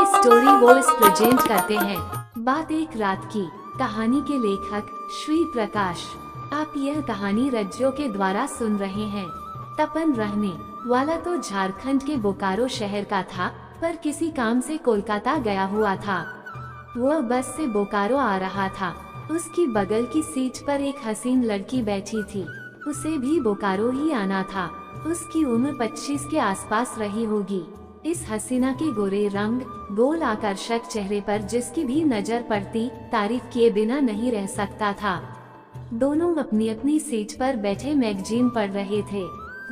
Story voice present करते हैं। बात एक रात की। कहानी के लेखक श्री प्रकाश। आप यह कहानी रज्जो के द्वारा सुन रहे हैं। तपन रहने वाला तो झारखंड के बोकारो शहर का था, पर किसी काम से कोलकाता गया हुआ था। वह बस से बोकारो आ रहा था। उसकी बगल की सीट पर एक हसीन लड़की बैठी थी। उसे भी बोकारो ही आना था। उसकी उम्र 25 के आसपास रही होगी। इस हसीना के गोरे रंग, गोल आकर्षक चेहरे पर जिसकी भी नजर पड़ती तारीफ किए बिना नहीं रह सकता था। दोनों अपनी अपनी सीट पर बैठे मैगजीन पढ़ रहे थे।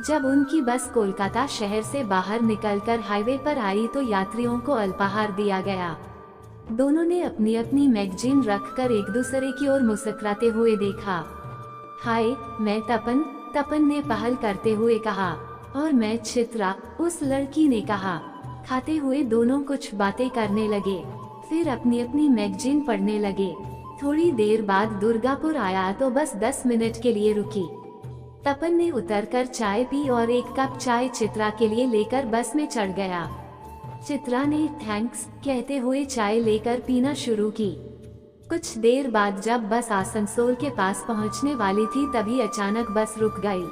जब उनकी बस कोलकाता शहर से बाहर निकलकर हाईवे पर आई तो यात्रियों को अल्पाहार दिया गया। दोनों ने अपनी अपनी मैगजीन रखकर एक दूसरे की ओर मुस्कुराते हुए देखा। हाय, मैं तपन, तपन ने पहल करते हुए कहा। और मैं चित्रा, उस लड़की ने कहा। खाते हुए दोनों कुछ बातें करने लगे, फिर अपनी अपनी मैगजीन पढ़ने लगे। थोड़ी देर बाद दुर्गापुर आया तो बस 10 मिनट के लिए रुकी। तपन ने उतरकर चाय पी और एक कप चाय चित्रा के लिए लेकर बस में चढ़ गया। चित्रा ने थैंक्स कहते हुए चाय लेकर पीना शुरू की। कुछ देर बाद जब बस आसनसोल के पास पहुंचने वाली थी तभी अचानक बस रुक गई।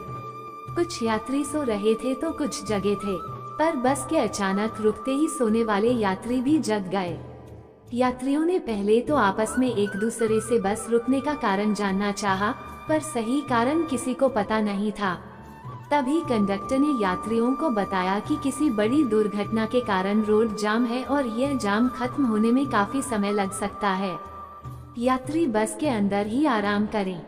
कुछ यात्री सो रहे थे तो कुछ जगे थे, पर बस के अचानक रुकते ही सोने वाले यात्री भी जग गए। यात्रियों ने पहले तो आपस में एक दूसरे से बस रुकने का कारण जानना चाहा, पर सही कारण किसी को पता नहीं था। तभी कंडक्टर ने यात्रियों को बताया कि किसी बड़ी दुर्घटना के कारण रोड जाम है और यह जाम खत्म होने में काफी समय लग सकता है। यात्री बस के अंदर ही आराम करें।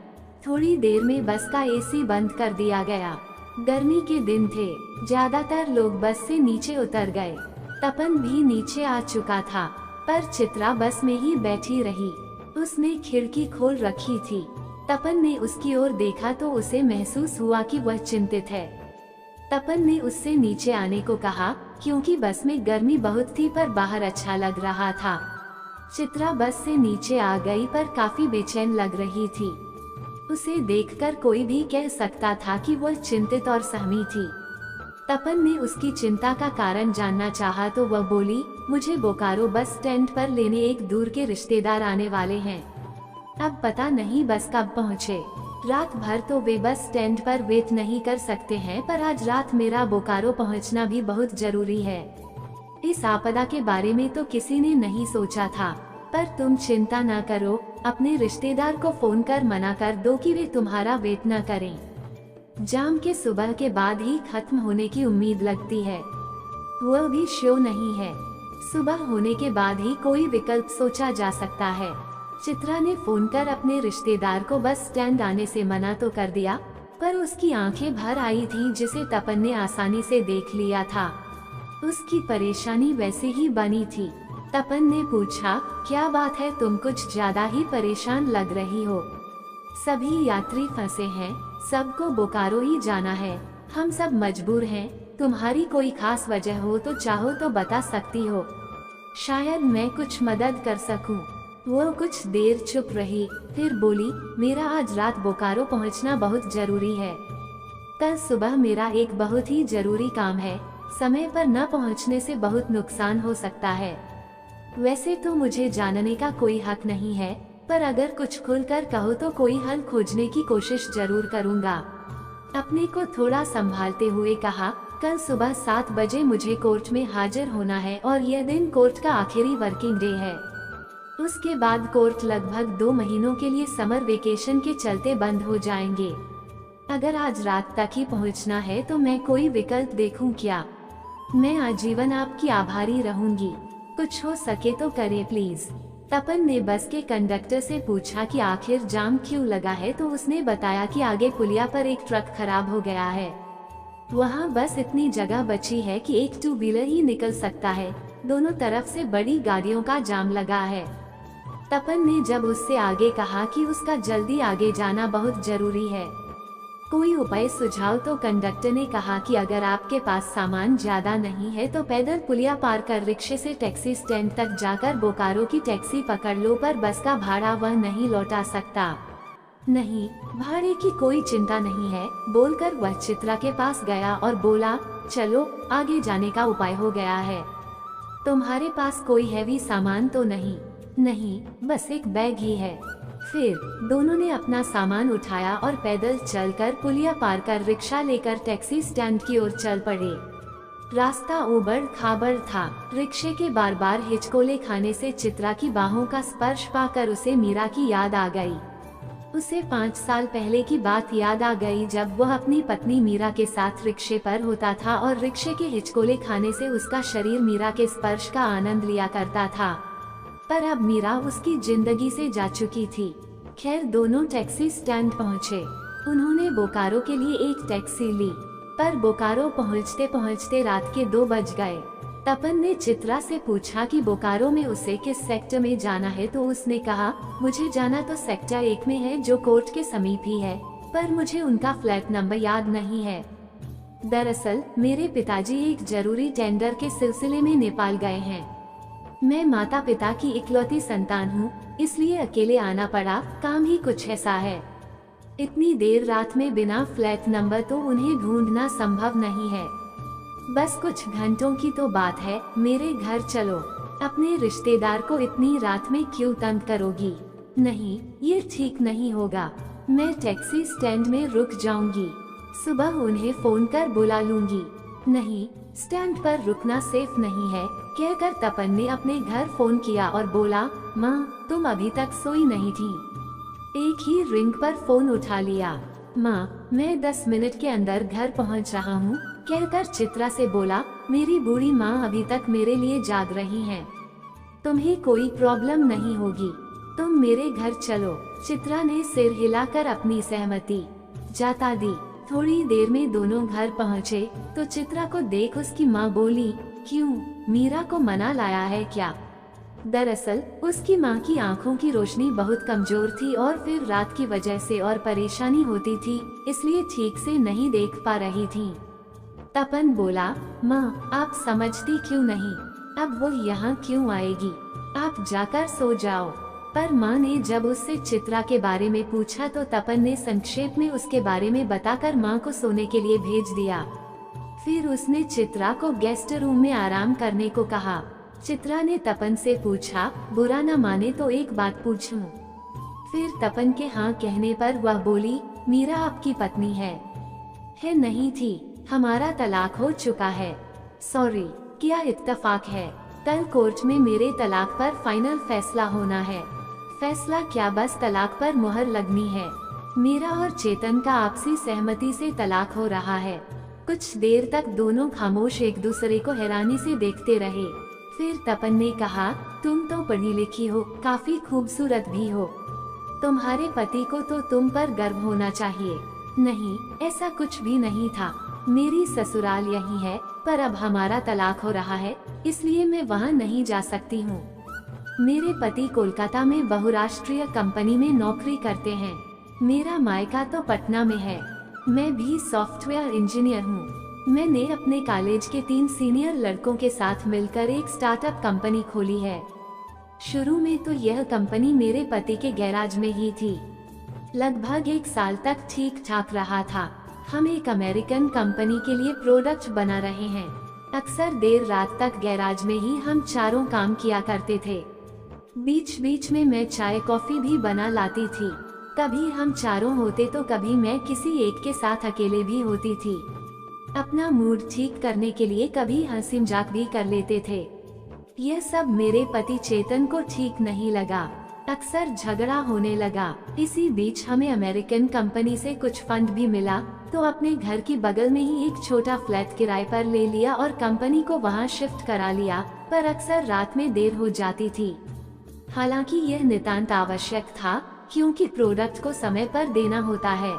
थोड़ी देर में बस का एसी बंद कर दिया गया। गर्मी के दिन थे, ज्यादातर लोग बस से नीचे उतर गए। तपन भी नीचे आ चुका था, पर चित्रा बस में ही बैठी रही। उसने खिड़की खोल रखी थी। तपन ने उसकी ओर देखा तो उसे महसूस हुआ कि वह चिंतित है। तपन ने उससे नीचे आने को कहा, क्योंकि बस में गर्मी बहुत थी पर बाहर अच्छा लग रहा था। चित्रा बस से नीचे आ गई पर काफी बेचैन लग रही थी। उसे देखकर कोई भी कह सकता था कि वह चिंतित और सहमी थी। तपन ने उसकी चिंता का कारण जानना चाहा तो वह बोली, मुझे बोकारो बस स्टैंड पर लेने एक दूर के रिश्तेदार आने वाले हैं। अब पता नहीं बस कब पहुँचे। रात भर तो वे बस स्टैंड पर वेट नहीं कर सकते हैं, पर आज रात मेरा बोकारो पहुँचना भी बहुत जरूरी है। इस आपदा के बारे में तो किसी ने नहीं सोचा था, पर तुम चिंता न करो। अपने रिश्तेदार को फोन कर मना कर दो कि वे तुम्हारा वेट न करें। जाम के सुबह के बाद ही खत्म होने की उम्मीद लगती है। वह भी शो नहीं है। सुबह होने के बाद ही कोई विकल्प सोचा जा सकता है। चित्रा ने फोन कर अपने रिश्तेदार को बस स्टैंड आने से मना तो कर दिया, पर उसकी आंखें भर आई थीं, जिसे तपन ने आसानी से देख लिया था। उसकी परेशानी वैसे ही बनी थी। तपन ने पूछा, क्या बात है, तुम कुछ ज्यादा ही परेशान लग रही हो। सभी यात्री फंसे हैं, सबको बोकारो ही जाना है। हम सब मजबूर हैं। तुम्हारी कोई खास वजह हो तो चाहो तो बता सकती हो, शायद मैं कुछ मदद कर सकूं। वो कुछ देर चुप रही, फिर बोली, मेरा आज रात बोकारो पहुंचना बहुत जरूरी है। कल सुबह मेरा एक बहुत ही जरूरी काम है। समय पर न पहुंचने से बहुत नुकसान हो सकता है। वैसे तो मुझे जानने का कोई हक नहीं है, पर अगर कुछ खुलकर कहो तो कोई हल खोजने की कोशिश जरूर करूंगा। अपने को थोड़ा संभालते हुए कहा, कल सुबह 7 बजे मुझे कोर्ट में हाजिर होना है और यह दिन कोर्ट का आखिरी वर्किंग डे है। उसके बाद कोर्ट लगभग 2 महीनों के लिए समर वेकेशन के चलते बंद हो जाएंगे। अगर आज रात तक ही पहुंचना है तो मैं कोई विकल्प देखूं क्या? मैं आजीवन आपकी आभारी रहूंगी। कुछ हो सके तो करें प्लीज। तपन ने बस के कंडक्टर से पूछा कि आखिर जाम क्यों लगा है, तो उसने बताया कि आगे पुलिया पर एक ट्रक खराब हो गया है। वहाँ बस इतनी जगह बची है कि एक 2 व्हीलर ही निकल सकता है। दोनों तरफ से बड़ी गाड़ियों का जाम लगा है। तपन ने जब उससे आगे कहा कि उसका जल्दी आगे जाना बहुत जरूरी है, कोई उपाय सुझाव, तो कंडक्टर ने कहा कि अगर आपके पास सामान ज्यादा नहीं है तो पैदल पुलिया पार कर रिक्शे से टैक्सी स्टैंड तक जाकर बोकारो की टैक्सी पकड़ लो, पर बस का भाड़ा वह नहीं लौटा सकता। नहीं, भाड़े की कोई चिंता नहीं है, बोलकर वह चित्रा के पास गया और बोला, चलो आगे जाने का उपाय हो गया है। तुम्हारे पास कोई हैवी सामान तो नहीं? नहीं, बस एक बैग ही है। फिर दोनों ने अपना सामान उठाया और पैदल चलकर पुलिया पार कर रिक्शा लेकर टैक्सी स्टैंड की ओर चल पड़े। रास्ता उबड़ खाबड़ था। रिक्शे के बार बार हिचकोले खाने से चित्रा की बाहों का स्पर्श पाकर उसे मीरा की याद आ गई। उसे 5 साल पहले की बात याद आ गई जब वह अपनी पत्नी मीरा के साथ रिक्शे पर होता था और रिक्शे के हिचकोले खाने से उसका शरीर मीरा के स्पर्श का आनंद लिया करता था। पर अब मीरा उसकी जिंदगी से जा चुकी थी। खैर, दोनों टैक्सी स्टैंड पहुँचे। उन्होंने बोकारो के लिए एक टैक्सी ली, पर बोकारो पहुँचते पहुँचते रात के 2 बज गए। तपन ने चित्रा से पूछा कि बोकारो में उसे किस सेक्टर में जाना है, तो उसने कहा, मुझे जाना तो सेक्टर 1 में है जो कोर्ट के समीप ही है, पर मुझे उनका फ्लैट नंबर याद नहीं है। दरअसल मेरे पिताजी एक जरूरी टेंडर के सिलसिले में नेपाल गए हैं। मैं माता पिता की इकलौती संतान हूँ, इसलिए अकेले आना पड़ा। काम ही कुछ ऐसा है। इतनी देर रात में बिना फ्लैट नंबर तो उन्हें ढूंढना संभव नहीं है। बस कुछ घंटों की तो बात है। मेरे घर चलो। अपने रिश्तेदार को इतनी रात में क्यों तंग करोगी? नहीं, ये ठीक नहीं होगा। मैं टैक्सी स्टैंड में रुक जाऊंगी। सुबह उन्हें फोन कर बुला लूंगी। नहीं, स्टैंड पर रुकना सेफ नहीं है, कहकर तपन ने अपने घर फोन किया और बोला, माँ, तुम अभी तक सोई नहीं थी? एक ही रिंग पर फोन उठा लिया। माँ, मैं 10 मिनट के अंदर घर पहुँच रहा हूँ, कहकर चित्रा से बोला, मेरी बूढ़ी माँ अभी तक मेरे लिए जाग रही हैं। तुम्हें कोई प्रॉब्लम नहीं होगी, तुम मेरे घर चलो। चित्रा ने सिर हिलाकर अपनी सहमति जता दी। थोड़ी देर में दोनों घर पहुँचे तो चित्रा को देख उसकी माँ बोली, क्यों, मीरा को मना लाया है क्या? दरअसल उसकी माँ की आंखों की रोशनी बहुत कमजोर थी और फिर रात की वजह से और परेशानी होती थी, इसलिए ठीक से नहीं देख पा रही थी। तपन बोला, माँ, आप समझती क्यों नहीं? अब वो यहाँ क्यों आएगी? आप जाकर सो जाओ। पर माँ ने जब उससे चित्रा के बारे में पूछा तो तपन ने संक्षेप में उसके बारे में बताकर माँ को सोने के लिए भेज दिया। फिर उसने चित्रा को गेस्ट रूम में आराम करने को कहा। चित्रा ने तपन से पूछा, बुरा न माने तो एक बात पूछूं? फिर तपन के हाँ कहने पर वह बोली, मीरा आपकी पत्नी है? नहीं थी, हमारा तलाक हो चुका है। सॉरी, क्या इत्तेफाक है। कल कोर्ट में मेरे तलाक पर फाइनल फैसला होना है। फैसला क्या, बस तलाक पर मुहर लगनी है। मीरा और चेतन का आपसी सहमति से तलाक हो रहा है। कुछ देर तक दोनों खामोश एक दूसरे को हैरानी से देखते रहे। फिर तपन ने कहा, तुम तो पढ़ी लिखी हो, काफी खूबसूरत भी हो। तुम्हारे पति को तो तुम पर गर्व होना चाहिए। नहीं, ऐसा कुछ भी नहीं था। मेरी ससुराल यही है, पर अब हमारा तलाक हो रहा है, इसलिए मैं वहाँ नहीं जा सकती हूँ। मेरे पति कोलकाता में बहुराष्ट्रीय कंपनी में नौकरी करते हैं। मेरा मायका तो पटना में है। मैं भी सॉफ्टवेयर इंजीनियर हूँ। मैंने अपने कॉलेज के 3 सीनियर लड़कों के साथ मिलकर एक स्टार्टअप कंपनी खोली है। शुरू में तो यह कंपनी मेरे पति के गैराज में ही थी। लगभग 1 साल तक ठीक ठाक रहा था। हम एक अमेरिकन कंपनी के लिए प्रोडक्ट बना रहे हैं। अक्सर देर रात तक गैराज में ही हम चारों काम किया करते थे। बीच बीच में मैं चाय कॉफी भी बना लाती थी। कभी हम चारों होते तो कभी मैं किसी एक के साथ अकेले भी होती थी। अपना मूड ठीक करने के लिए कभी हंसी मजाक भी कर लेते थे। यह सब मेरे पति चेतन को ठीक नहीं लगा। अक्सर झगड़ा होने लगा। इसी बीच हमें अमेरिकन कंपनी से कुछ फंड भी मिला, तो अपने घर की बगल में ही एक छोटा फ्लैट किराए पर ले लिया और कंपनी को वहां शिफ्ट करा लिया। पर अक्सर रात में देर हो जाती थी। हालांकि यह नितांत आवश्यक था, क्योंकि प्रोडक्ट को समय पर देना होता है।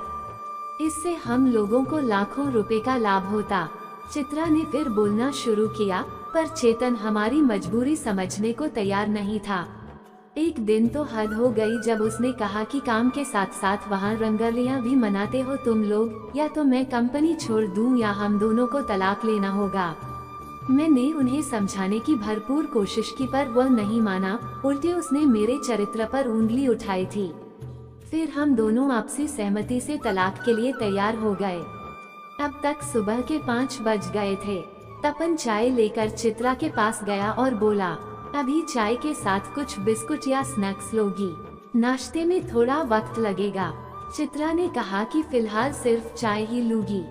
इससे हम लोगों को लाखों रुपए का लाभ होता। चित्रा ने फिर बोलना शुरू किया, पर चेतन हमारी मजबूरी समझने को तैयार नहीं था। एक दिन तो हद हो गई जब उसने कहा कि काम के साथ साथ वहाँ रंगरलियाँ भी मनाते हो तुम लोग, या तो मैं कंपनी छोड़ दूं या हम दोनों को तलाक लेना होगा। मैंने उन्हें समझाने की भरपूर कोशिश की, पर वह नहीं माना। उल्टे उसने मेरे चरित्र पर उंगली उठाई थी। फिर हम दोनों आपसी सहमति से तलाक के लिए तैयार हो गए। अब तक सुबह के 5 बज गए थे। तपन चाय लेकर चित्रा के पास गया और बोला, अभी चाय के साथ कुछ बिस्कुट या स्नैक्स लोगी? नाश्ते में थोड़ा वक्त लगेगा। चित्रा ने कहा कि फिलहाल सिर्फ चाय ही लूंगी।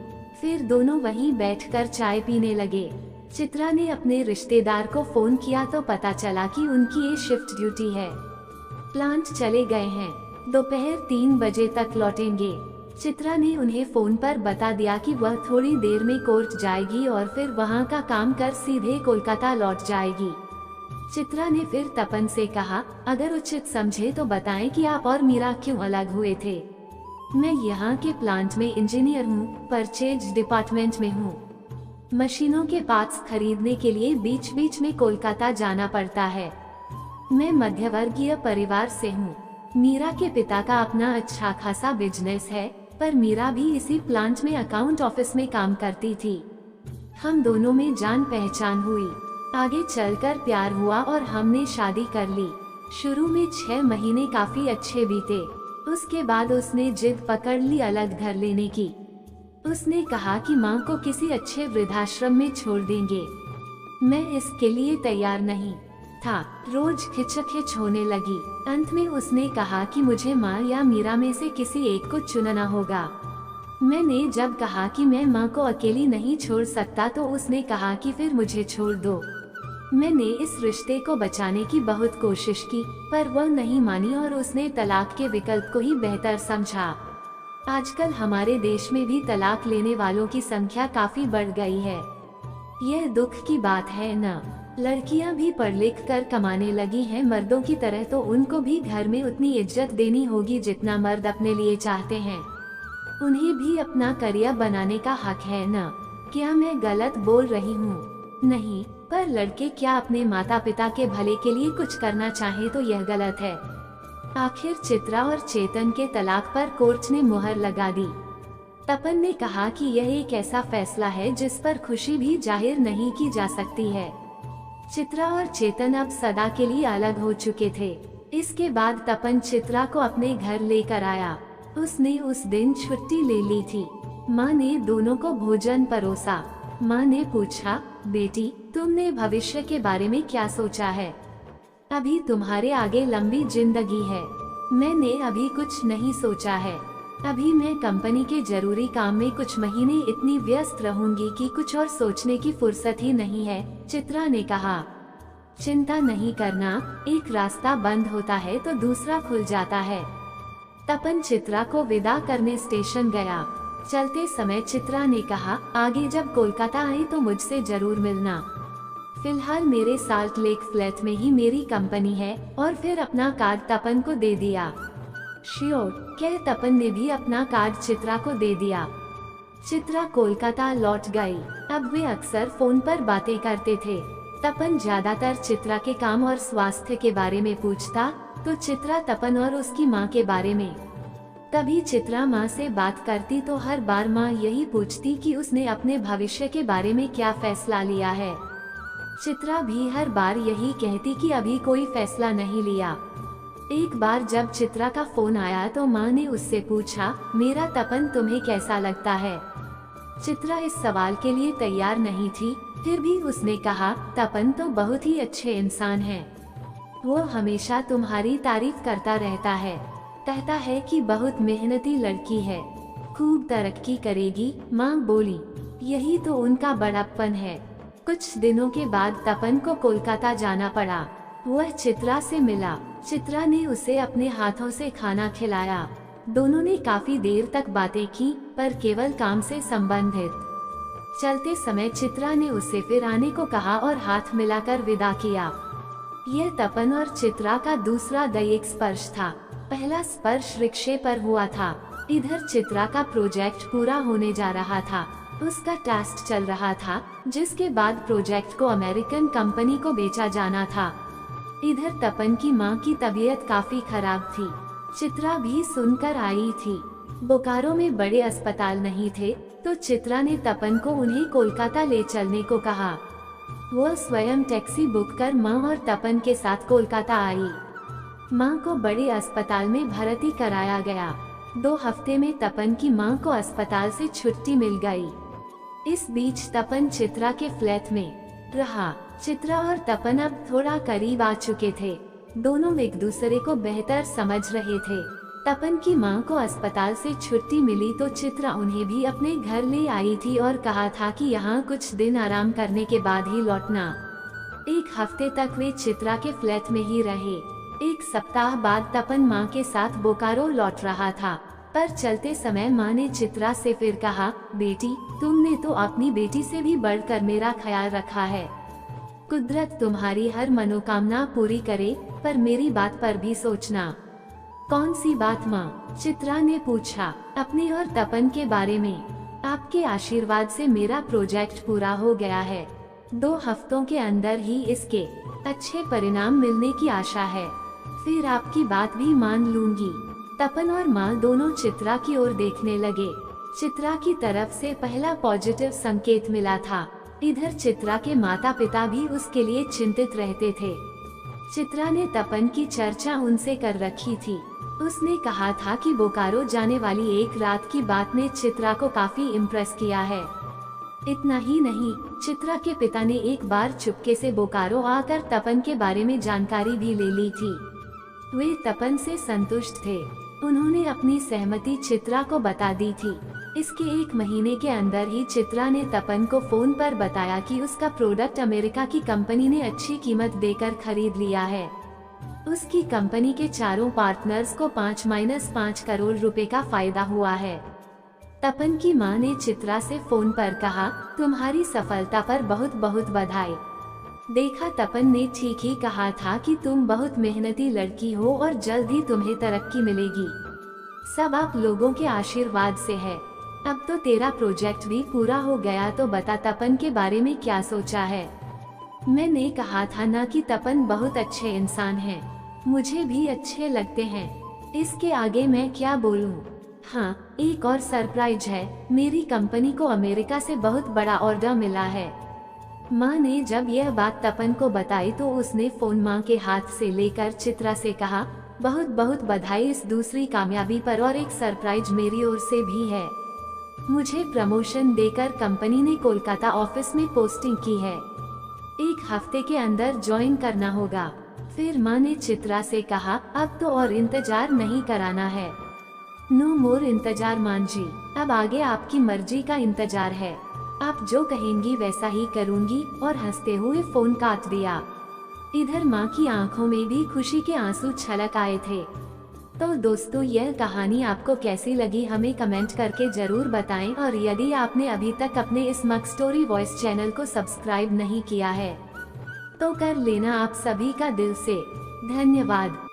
फिर दोनों वहीं बैठकर चाय पीने लगे। चित्रा ने अपने रिश्तेदार को फोन किया तो पता चला कि उनकी ये शिफ्ट ड्यूटी है। प्लांट चले गए हैं, दोपहर 3 बजे तक लौटेंगे। चित्रा ने उन्हें फोन पर बता दिया कि वह थोड़ी देर में कोर्ट जाएगी और फिर वहां का काम कर सीधे कोलकाता लौट जाएगी। चित्रा ने फिर तपन से कहा, अगर उचित समझे तो बताएं कि आप और मीरा क्यों अलग हुए थे। मैं यहाँ के प्लांट में इंजीनियर हूँ, परचेज डिपार्टमेंट में हूँ। मशीनों के पार्ट्स खरीदने के लिए बीच बीच में कोलकाता जाना पड़ता है। मैं मध्यवर्गीय परिवार से हूँ। मीरा के पिता का अपना अच्छा खासा बिजनेस है, पर मीरा भी इसी प्लांट में अकाउंट ऑफिस में काम करती थी। हम दोनों में जान पहचान हुई, आगे चलकर प्यार हुआ और हमने शादी कर ली। शुरू में 6 महीने काफी अच्छे बीते। उसके बाद उसने जिद पकड़ ली अलग घर लेने की। उसने कहा कि माँ को किसी अच्छे वृद्धाश्रम में छोड़ देंगे। मैं इसके लिए तैयार नहीं था। रोज खिचखिच होने लगी। अंत में उसने कहा कि मुझे माँ या मीरा में से किसी एक को चुनना होगा। मैंने जब कहा कि मैं माँ को अकेली नहीं छोड़ सकता तो उसने कहा कि फिर मुझे छोड़ दो। मैंने इस रिश्ते को बचाने की बहुत कोशिश की, पर वह नहीं मानी और उसने तलाक के विकल्प को ही बेहतर समझा। आजकल हमारे देश में भी तलाक लेने वालों की संख्या काफी बढ़ गई है। यह दुख की बात है न। लड़कियां भी पढ़ लिख कर कमाने लगी हैं मर्दों की तरह, तो उनको भी घर में उतनी इज्जत देनी होगी जितना मर्द अपने लिए चाहते हैं। उन्हें भी अपना करियर बनाने का हक है न। क्या मैं गलत बोल रही हूँ? नहीं, पर लड़के क्या अपने माता पिता के भले के लिए कुछ करना चाहे तो यह गलत है। आखिर चित्रा और चेतन के तलाक पर कोर्ट ने मुहर लगा दी। तपन ने कहा कि यह एक ऐसा फैसला है जिस पर खुशी भी जाहिर नहीं की जा सकती है। चित्रा और चेतन अब सदा के लिए अलग हो चुके थे। इसके बाद तपन चित्रा को अपने घर लेकर आया। उसने उस दिन छुट्टी ले ली थी। माँ ने दोनों को भोजन परोसा। माँ ने पूछा, बेटी तुमने भविष्य के बारे में क्या सोचा है? अभी तुम्हारे आगे लंबी जिंदगी है। मैंने अभी कुछ नहीं सोचा है। अभी मैं कंपनी के जरूरी काम में कुछ महीने इतनी व्यस्त रहूंगी कि कुछ और सोचने की फुर्सत ही नहीं है, चित्रा ने कहा। चिंता नहीं करना, एक रास्ता बंद होता है तो दूसरा खुल जाता है। तपन चित्रा को विदा करने स्टेशन गया। चलते समय चित्रा ने कहा, आगे जब कोलकाता आए तो मुझसे जरूर मिलना। फिलहाल मेरे साल्ट लेक फ्लैट में ही मेरी कंपनी है। और फिर अपना कार्ड तपन को दे दिया। श्योर, कह तपन ने भी अपना कार्ड चित्रा को दे दिया। चित्रा कोलकाता लौट गई। अब वे अक्सर फोन पर बातें करते थे। तपन ज्यादातर चित्रा के काम और स्वास्थ्य के बारे में पूछता, तो चित्रा तपन और उसकी माँ के बारे में। कभी चित्रा माँ से बात करती तो हर बार माँ यही पूछती कि उसने अपने भविष्य के बारे में क्या फैसला लिया है। चित्रा भी हर बार यही कहती कि अभी कोई फैसला नहीं लिया। एक बार जब चित्रा का फोन आया तो माँ ने उससे पूछा, मेरा तपन तुम्हें कैसा लगता है? चित्रा इस सवाल के लिए तैयार नहीं थी, फिर भी उसने कहा, तपन तो बहुत ही अच्छे इंसान हैं। वो हमेशा तुम्हारी तारीफ करता रहता है। कहता है कि बहुत मेहनती लड़की है, खूब तरक्की करेगी। माँ बोली, यही तो उनका बड़प्पन है। कुछ दिनों के बाद तपन को कोलकाता जाना पड़ा। वह चित्रा से मिला। चित्रा ने उसे अपने हाथों से खाना खिलाया। दोनों ने काफी देर तक बातें की, पर केवल काम से संबंधित। चलते समय चित्रा ने उससे फिर आने को कहा और हाथ मिलाकर विदा किया। यह तपन और चित्रा का दूसरा दैनिक स्पर्श था। पहला स्पर्श रिक्शे पर हुआ था। इधर चित्रा का प्रोजेक्ट पूरा होने जा रहा था। उसका टेस्ट चल रहा था, जिसके बाद प्रोजेक्ट को अमेरिकन कंपनी को बेचा जाना था। इधर तपन की माँ की तबीयत काफी खराब थी। चित्रा भी सुनकर आई थी। बोकारो में बड़े अस्पताल नहीं थे, तो चित्रा ने तपन को उन्हें कोलकाता ले चलने को कहा। वो स्वयं टैक्सी बुक कर माँ और तपन के साथ कोलकाता आई। माँ को बड़े अस्पताल में भर्ती कराया गया। 2 हफ्ते में तपन की माँ को अस्पताल से छुट्टी मिल गई। इस बीच तपन चित्रा के फ्लैट में रहा। चित्रा और तपन अब थोड़ा करीब आ चुके थे। दोनों एक दूसरे को बेहतर समझ रहे थे। तपन की मां को अस्पताल से छुट्टी मिली तो चित्रा उन्हें भी अपने घर ले आई थी और कहा था कि यहाँ कुछ दिन आराम करने के बाद ही लौटना। एक हफ्ते तक वे चित्रा के फ्लैट में ही रहे। एक सप्ताह बाद तपन मां के साथ बोकारो लौट रहा था, पर चलते समय मां ने चित्रा से फिर कहा, बेटी, तुमने तो अपनी बेटी से भी बढ़कर मेरा ख्याल रखा है। कुदरत तुम्हारी हर मनोकामना पूरी करे, पर मेरी बात पर भी सोचना। कौन सी बात मां? चित्रा ने पूछा। अपने और तपन के बारे में। आपके आशीर्वाद से मेरा प्रोजेक्ट पूरा हो गया है। 2 हफ्तों के अंदर ही इसके अच्छे परिणाम मिलने की आशा है। फिर आपकी बात भी मान लूंगी। तपन और मां दोनों चित्रा की ओर देखने लगे। चित्रा की तरफ से पहला पॉजिटिव संकेत मिला था। इधर चित्रा के माता पिता भी उसके लिए चिंतित रहते थे। चित्रा ने तपन की चर्चा उनसे कर रखी थी। उसने कहा था कि बोकारो जाने वाली एक रात की बात ने चित्रा को काफी इम्प्रेस किया है। इतना ही नहीं, चित्रा के पिता ने एक बार चुपके से बोकारो आकर तपन के बारे में जानकारी भी ले ली थी। वे तपन से संतुष्ट थे। उन्होंने अपनी सहमति चित्रा को बता दी थी। इसके 1 महीने के अंदर ही चित्रा ने तपन को फोन पर बताया कि उसका प्रोडक्ट अमेरिका की कंपनी ने अच्छी कीमत देकर खरीद लिया है। उसकी कंपनी के चारों पार्टनर्स को 5-5 करोड़ रुपए का फायदा हुआ है। तपन की मां ने चित्रा से फोन पर कहा, तुम्हारी सफलता पर बहुत बहुत बधाई। देखा, तपन ने ठीक ही कहा था कि तुम बहुत मेहनती लड़की हो और जल्द ही तुम्हें तरक्की मिलेगी। सब आप लोगों के आशीर्वाद से है। अब तो तेरा प्रोजेक्ट भी पूरा हो गया, तो बता तपन के बारे में क्या सोचा है? मैंने कहा था ना कि तपन बहुत अच्छे इंसान हैं। मुझे भी अच्छे लगते हैं। इसके आगे मैं क्या बोलूं? हाँ, एक और सरप्राइज है। मेरी कंपनी को अमेरिका से बहुत बड़ा ऑर्डर मिला है। माँ ने जब यह बात तपन को बताई तो उसने फोन माँ के हाथ से लेकर चित्रा से कहा, बहुत बहुत बधाई इस दूसरी कामयाबी पर, और एक सरप्राइज मेरी ओर से भी है। मुझे प्रमोशन देकर कंपनी ने कोलकाता ऑफिस में पोस्टिंग की है। 1 हफ्ते के अंदर ज्वाइन करना होगा। फिर माँ ने चित्रा से कहा, अब तो और इंतजार नहीं कराना है। नो मोर इंतजार मान जी, अब आगे आपकी मर्जी का इंतजार है। आप जो कहेंगी वैसा ही करूंगी, और हंसते हुए फोन काट दिया। इधर माँ की आंखों में भी खुशी के आंसू छलक आए थे। तो दोस्तों, यह कहानी आपको कैसी लगी हमें कमेंट करके जरूर बताएं, और यदि आपने अभी तक अपने इस मक स्टोरी वॉइस चैनल को सब्सक्राइब नहीं किया है तो कर लेना। आप सभी का दिल से धन्यवाद।